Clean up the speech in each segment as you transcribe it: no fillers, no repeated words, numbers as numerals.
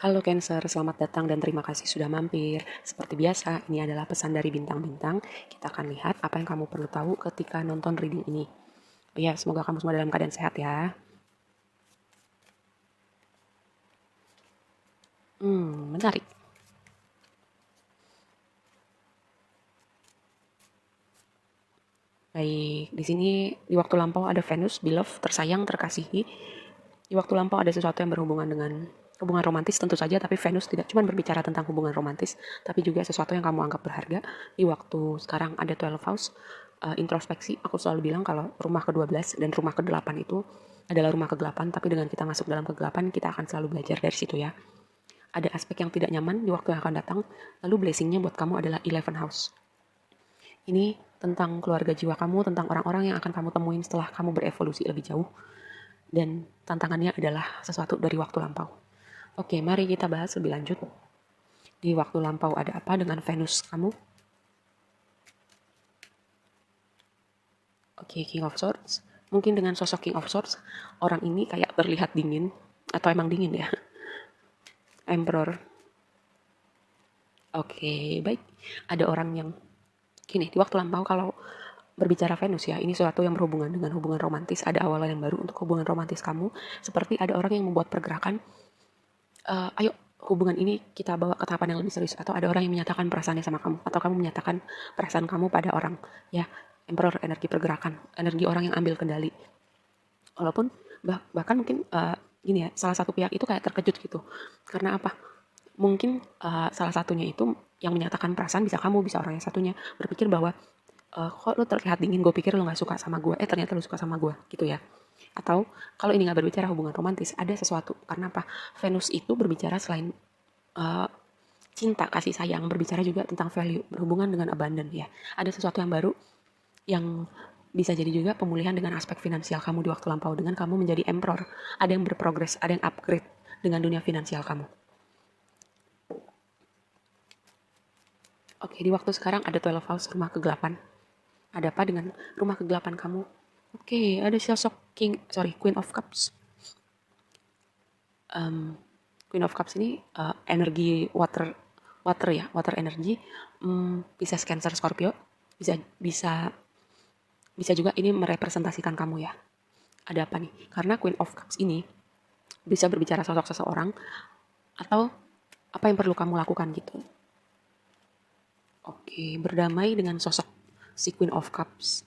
Halo Cancer, selamat datang dan terima kasih sudah mampir. Seperti biasa, ini adalah pesan dari bintang-bintang. Kita akan lihat apa yang kamu perlu tahu ketika nonton reading ini. Ya, semoga kamu semua dalam keadaan sehat ya. Menarik. Baik, di sini di waktu lampau ada Venus, beloved, tersayang, terkasihi. Di waktu lampau ada sesuatu yang berhubungan dengan hubungan romantis tentu saja, tapi Venus tidak cuma berbicara tentang hubungan romantis, tapi juga sesuatu yang kamu anggap berharga. Di waktu sekarang ada 12 house, introspeksi. Aku selalu bilang kalau rumah ke-12 dan rumah ke-8 itu adalah rumah kegelapan, tapi dengan kita masuk dalam kegelapan, kita akan selalu belajar dari situ ya. Ada aspek yang tidak nyaman di waktu yang akan datang, lalu blessingnya buat kamu adalah 11 house. Ini tentang keluarga jiwa kamu, tentang orang-orang yang akan kamu temuin setelah kamu berevolusi lebih jauh. Dan tantangannya adalah sesuatu dari waktu lampau. Oke, mari kita bahas lebih lanjut. Di waktu lampau ada apa dengan Venus kamu? Oke, King of Swords. Mungkin dengan sosok King of Swords, orang ini kayak terlihat dingin, atau emang dingin ya. Emperor. Oke, baik. Ada orang yang gini, di waktu lampau kalau berbicara Venus ya, ini sesuatu yang berhubungan dengan hubungan romantis. Ada awalan yang baru untuk hubungan romantis kamu. Seperti ada orang yang membuat pergerakan, ayo hubungan ini kita bawa ke tahapan yang lebih serius. Atau ada orang yang menyatakan perasaannya sama kamu. Atau kamu menyatakan perasaan kamu pada orang. Ya, Emperor, energi pergerakan. Energi orang yang ambil kendali. Walaupun bahkan mungkin gini ya, salah satu pihak itu kayak terkejut gitu. Karena apa? Mungkin salah satunya itu yang menyatakan perasaan bisa kamu, bisa orang yang satunya berpikir bahwa kok lu terlihat dingin, gue pikir lu gak suka sama gue, ternyata lu suka sama gue, gitu ya. Atau kalau ini gak berbicara hubungan romantis, ada sesuatu. Karena apa? Venus itu berbicara selain uh, cinta, kasih sayang, berbicara juga tentang value, berhubungan dengan abundant ya. Ada sesuatu yang baru yang bisa jadi juga pemulihan dengan aspek finansial kamu di waktu lampau dengan kamu menjadi emperor. Ada yang berprogres, ada yang upgrade dengan dunia finansial kamu. Oke, di waktu sekarang ada 12 house, rumah kegelapan. Ada apa dengan rumah kegelapan kamu? Oke, ada sosok Queen of Cups. Queen of Cups ini energi water ya, water energy. Bisa Cancer, Scorpio, bisa bisa bisa juga ini merepresentasikan kamu ya. Ada apa nih? Karena Queen of Cups ini bisa berbicara sosok seseorang atau apa yang perlu kamu lakukan gitu. Oke, berdamai dengan sosok si Queen of Cups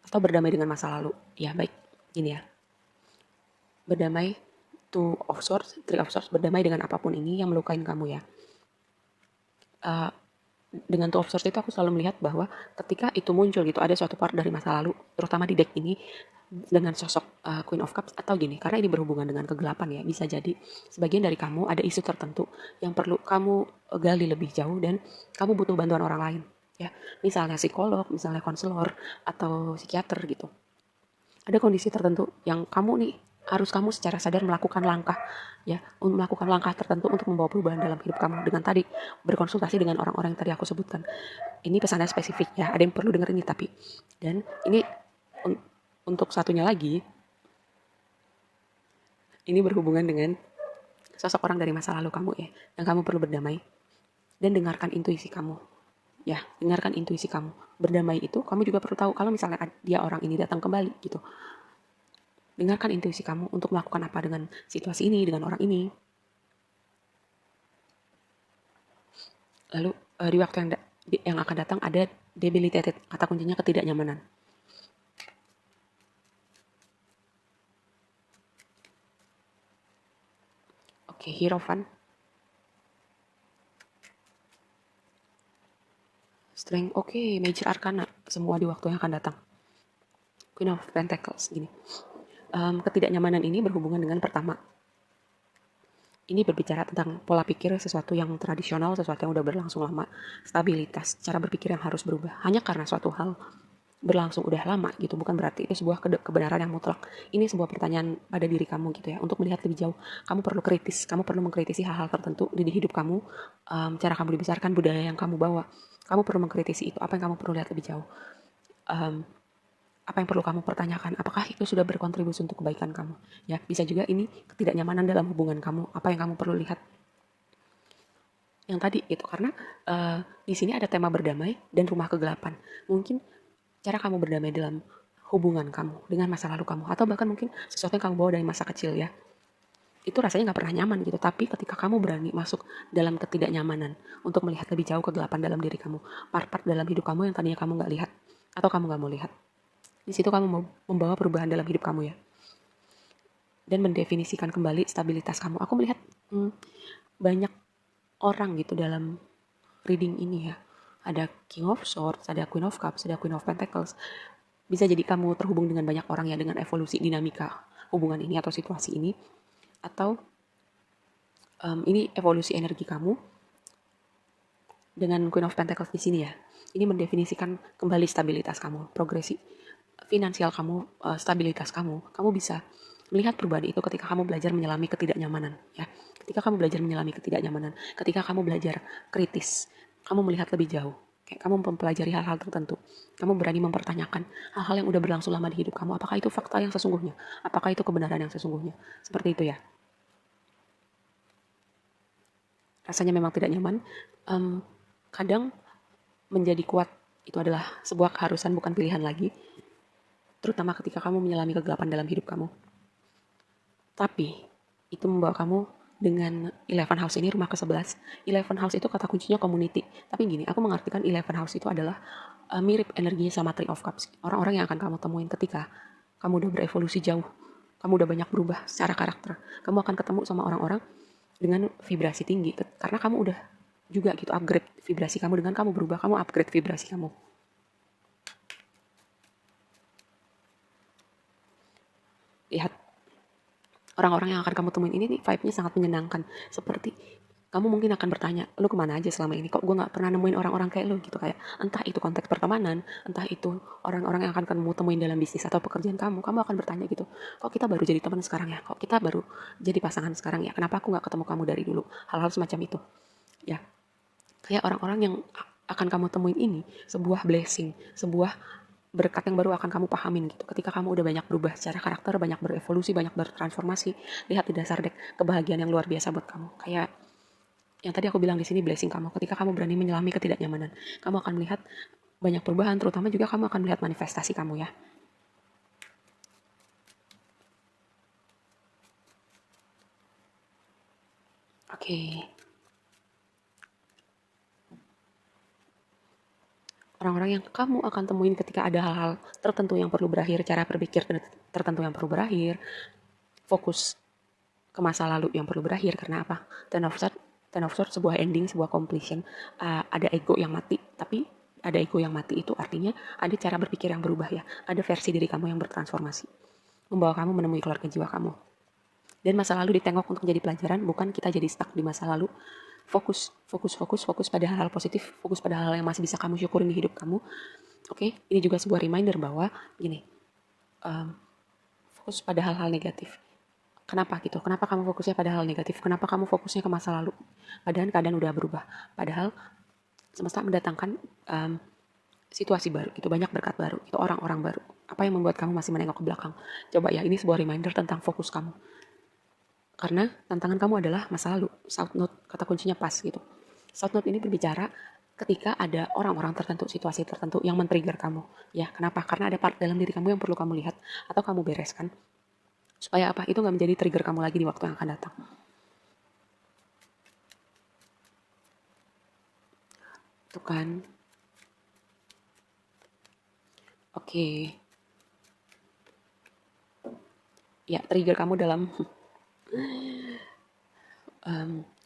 atau berdamai dengan masa lalu. Ya, baik. Ini ya. Berdamai, Two of Swords, Three of Swords, berdamai dengan apapun ini yang melukain kamu ya. Dengan Two of Swords itu aku selalu melihat bahwa ketika itu muncul gitu, ada suatu part dari masa lalu, terutama di deck ini, dengan sosok Queen of Cups, atau gini, karena ini berhubungan dengan kegelapan ya, bisa jadi sebagian dari kamu ada isu tertentu yang perlu kamu gali lebih jauh dan kamu butuh bantuan orang lain. Ya, misalnya psikolog, misalnya konselor, atau psikiater gitu. Ada kondisi tertentu yang kamu nih harus kamu secara sadar melakukan langkah ya, melakukan langkah tertentu untuk membawa perubahan dalam hidup kamu dengan tadi berkonsultasi dengan orang-orang yang tadi aku sebutkan. Ini pesannya spesifik ya, ada yang perlu denger ini tapi. Dan ini untuk satunya lagi, ini berhubungan dengan sosok orang dari masa lalu kamu ya, yang kamu perlu berdamai dan dengarkan intuisi kamu. Ya, dengarkan intuisi kamu. Berdamai itu, kamu juga perlu tahu kalau misalnya dia orang ini datang kembali gitu. Dengarkan intuisi kamu untuk melakukan apa dengan situasi ini, dengan orang ini. Lalu di waktu yang akan datang ada debilitated, kata kuncinya ketidaknyamanan. Oke, Hierophant. Strength, oke, Major Arcana, semua di waktu yang akan datang. Queen of Pentacles, gini. Ketidaknyamanan ini berhubungan dengan pertama. Ini berbicara tentang pola pikir sesuatu yang tradisional, sesuatu yang udah berlangsung lama. Stabilitas, cara berpikir yang harus berubah. Hanya karena suatu hal berlangsung udah lama gitu, bukan berarti itu sebuah kebenaran yang mutlak. Ini sebuah pertanyaan pada diri kamu gitu ya, untuk melihat lebih jauh. Kamu perlu kritis, kamu perlu mengkritisi hal-hal tertentu di hidup kamu, cara kamu dibesarkan, budaya yang kamu bawa. Kamu perlu mengkritisi itu, apa yang kamu perlu lihat lebih jauh. apa yang perlu kamu pertanyakan, apakah itu sudah berkontribusi untuk kebaikan kamu. Ya, bisa juga ini ketidaknyamanan dalam hubungan kamu, apa yang kamu perlu lihat. Yang tadi gitu, karena di sini ada tema berdamai dan rumah kegelapan. Mungkin cara kamu berdamai dalam hubungan kamu dengan masa lalu kamu, atau bahkan mungkin sesuatu yang kamu bawa dari masa kecil ya, itu rasanya nggak pernah nyaman gitu. Tapi ketika kamu berani masuk dalam ketidaknyamanan untuk melihat lebih jauh kegelapan dalam diri kamu, part-part dalam hidup kamu yang tadinya kamu nggak lihat atau kamu nggak mau lihat, di situ kamu mau membawa perubahan dalam hidup kamu ya, dan mendefinisikan kembali stabilitas kamu. Aku melihat banyak orang gitu dalam reading ini ya. Ada King of Swords, ada Queen of Cups, ada Queen of Pentacles. Bisa jadi kamu terhubung dengan banyak orang ya, dengan evolusi dinamika hubungan ini atau situasi ini. Atau ini evolusi energi kamu dengan Queen of Pentacles di sini ya. Ini mendefinisikan kembali stabilitas kamu, progresi finansial kamu, stabilitas kamu. Kamu bisa melihat perubahan itu ketika kamu belajar menyelami ketidaknyamanan ya. Ketika kamu belajar menyelami ketidaknyamanan, ketika kamu belajar kritis, kamu melihat lebih jauh. Kayak kamu mempelajari hal-hal tertentu. Kamu berani mempertanyakan hal-hal yang udah berlangsung lama di hidup kamu. Apakah itu fakta yang sesungguhnya? Apakah itu kebenaran yang sesungguhnya? Seperti itu ya. Rasanya memang tidak nyaman. Kadang menjadi kuat itu adalah sebuah keharusan, bukan pilihan lagi. Terutama ketika kamu menyelami kegelapan dalam hidup kamu. Tapi itu membawa kamu dengan 11 house ini, rumah ke-11. 11 house itu kata kuncinya community. Tapi gini, aku mengartikan 11 house itu adalah mirip energinya sama Three of Cups. Orang-orang yang akan kamu temuin ketika kamu udah berevolusi jauh. Kamu udah banyak berubah secara karakter. Kamu akan ketemu sama orang-orang dengan vibrasi tinggi. Karena kamu udah juga gitu upgrade vibrasi kamu. Dengan kamu berubah, kamu upgrade vibrasi kamu. Lihat, orang-orang yang akan kamu temuin ini nih vibe-nya sangat menyenangkan. Seperti kamu mungkin akan bertanya, lu kemana aja selama ini? Kok gue gak pernah nemuin orang-orang kayak lu gitu. Kayak entah itu konteks pertemanan, entah itu orang-orang yang akan kamu temuin dalam bisnis atau pekerjaan kamu. Kamu akan bertanya gitu, kok kita baru jadi teman sekarang ya? Kok kita baru jadi pasangan sekarang ya? Kenapa aku gak ketemu kamu dari dulu? Hal-hal semacam itu. Ya, kayak orang-orang yang akan kamu temuin ini sebuah blessing, sebuah berkat yang baru akan kamu pahamin gitu. Ketika kamu udah banyak berubah secara karakter, banyak berevolusi, banyak bertransformasi, lihat di dasar dek kebahagiaan yang luar biasa buat kamu. Kayak yang tadi aku bilang di sini blessing kamu. Ketika kamu berani menyelami ketidaknyamanan, kamu akan melihat banyak perubahan, terutama juga kamu akan melihat manifestasi kamu ya. Oke. Orang-orang yang kamu akan temuin ketika ada hal-hal tertentu yang perlu berakhir, cara berpikir tertentu yang perlu berakhir, fokus ke masa lalu yang perlu berakhir. Karena apa? Ten of Swords sebuah ending, sebuah completion. Ada ego yang mati, tapi ada ego yang mati itu artinya ada cara berpikir yang berubah ya. Ada versi diri kamu yang bertransformasi, membawa kamu menemui keluarga jiwa kamu. Dan masa lalu ditengok untuk jadi pelajaran, bukan kita jadi stuck di masa lalu. Fokus pada hal-hal positif, fokus pada hal yang masih bisa kamu syukurin di hidup kamu. Oke, ini juga sebuah reminder bahwa gini, fokus pada hal-hal negatif. Kenapa gitu? Kenapa kamu fokusnya pada hal negatif? Kenapa kamu fokusnya ke masa lalu? Padahal keadaan udah berubah. Padahal semesta mendatangkan situasi baru, gitu, banyak berkat baru, itu orang-orang baru. Apa yang membuat kamu masih menengok ke belakang? Coba ya, ini sebuah reminder tentang fokus kamu. Karena tantangan kamu adalah masa lalu. South Note, kata kuncinya pas gitu. South Note ini berbicara ketika ada orang-orang tertentu, situasi tertentu yang men-trigger kamu. Ya, kenapa? Karena ada part dalam diri kamu yang perlu kamu lihat atau kamu bereskan. Supaya apa? Itu gak menjadi trigger kamu lagi di waktu yang akan datang. Itu kan. Oke. Ya, trigger kamu dalam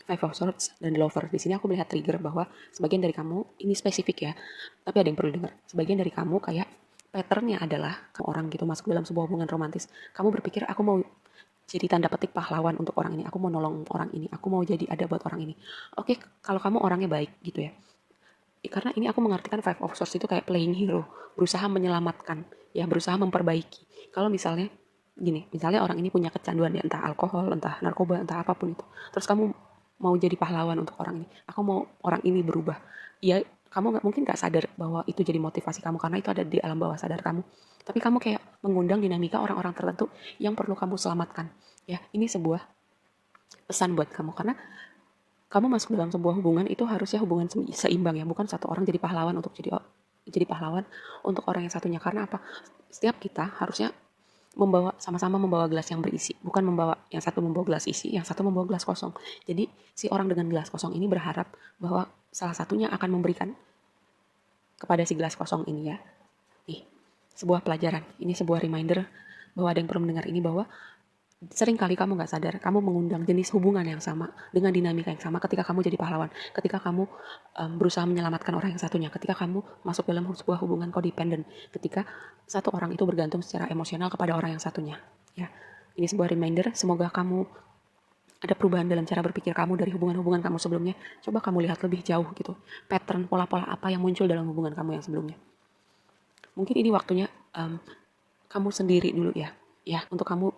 Five of Swords dan The Lover. Di sini aku melihat trigger bahwa sebagian dari kamu, ini spesifik ya, tapi ada yang perlu dengar. Sebagian dari kamu kayak patternnya adalah orang gitu masuk dalam sebuah hubungan romantis. Kamu berpikir aku mau jadi tanda petik pahlawan untuk orang ini. Aku mau nolong orang ini. Aku mau jadi ada buat orang ini. Oke, kalau kamu orangnya baik gitu ya. Karena ini aku mengartikan Five of Swords itu kayak playing hero. Berusaha menyelamatkan. Ya, berusaha memperbaiki. Kalau misalnya gini, misalnya orang ini punya kecanduan ya, entah alkohol, entah narkoba, entah apapun itu. Terus kamu mau jadi pahlawan untuk orang ini. Aku mau orang ini berubah. Ya, kamu mungkin nggak sadar bahwa itu jadi motivasi kamu karena itu ada di alam bawah sadar kamu. Tapi kamu kayak mengundang dinamika orang-orang tertentu yang perlu kamu selamatkan. Ya, ini sebuah pesan buat kamu karena kamu masuk dalam sebuah hubungan itu harusnya hubungan seimbang ya, bukan satu orang jadi pahlawan untuk jadi pahlawan untuk orang yang satunya. Karena apa? Setiap kita harusnya sama-sama membawa gelas yang berisi, bukan membawa yang satu membawa gelas isi, yang satu membawa gelas kosong. Jadi si orang dengan gelas kosong ini berharap bahwa salah satunya akan memberikan kepada si gelas kosong ini ya. Nih, sebuah pelajaran, ini sebuah reminder bahwa ada yang perlu mendengar ini, bahwa sering kali kamu gak sadar, kamu mengundang jenis hubungan yang sama, dengan dinamika yang sama ketika kamu jadi pahlawan, ketika kamu berusaha menyelamatkan orang yang satunya, ketika kamu masuk dalam sebuah hubungan codependent, ketika satu orang itu bergantung secara emosional kepada orang yang satunya. Ya, ini sebuah reminder, semoga kamu ada perubahan dalam cara berpikir kamu dari hubungan-hubungan kamu sebelumnya. Coba kamu lihat lebih jauh gitu, pattern, pola-pola apa yang muncul dalam hubungan kamu yang sebelumnya. Mungkin ini waktunya kamu sendiri dulu ya, untuk kamu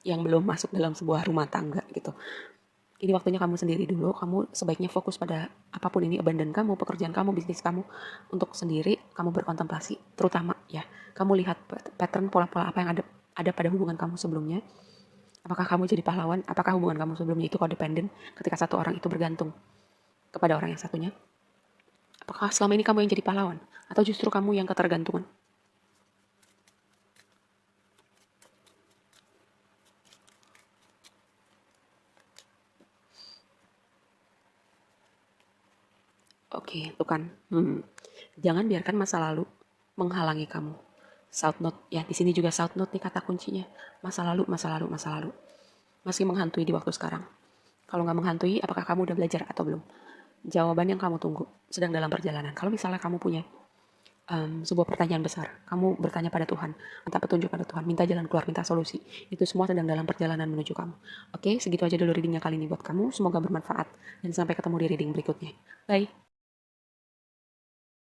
yang belum masuk dalam sebuah rumah tangga gitu. Ini waktunya kamu sendiri dulu, kamu sebaiknya fokus pada apapun ini, abandon kamu, pekerjaan kamu, bisnis kamu, untuk sendiri kamu berkontemplasi, terutama ya, kamu lihat pattern pola-pola apa yang ada pada hubungan kamu sebelumnya. Apakah kamu jadi pahlawan? Apakah hubungan kamu sebelumnya itu codependent ketika satu orang itu bergantung kepada orang yang satunya? Apakah selama ini kamu yang jadi pahlawan? Atau justru kamu yang ketergantungan? Oke, itu kan. Jangan biarkan masa lalu menghalangi kamu. South note, ya di sini juga south note nih kata kuncinya. Masa lalu, masa lalu, masa lalu. Masih menghantui di waktu sekarang. Kalau nggak menghantui, apakah kamu udah belajar atau belum? Jawaban yang kamu tunggu sedang dalam perjalanan. Kalau misalnya kamu punya sebuah pertanyaan besar, kamu bertanya pada Tuhan, minta petunjuk pada Tuhan, minta jalan keluar, minta solusi. Itu semua sedang dalam perjalanan menuju kamu. Oke, segitu aja dulu readingnya kali ini buat kamu. Semoga bermanfaat dan sampai ketemu di reading berikutnya. Bye.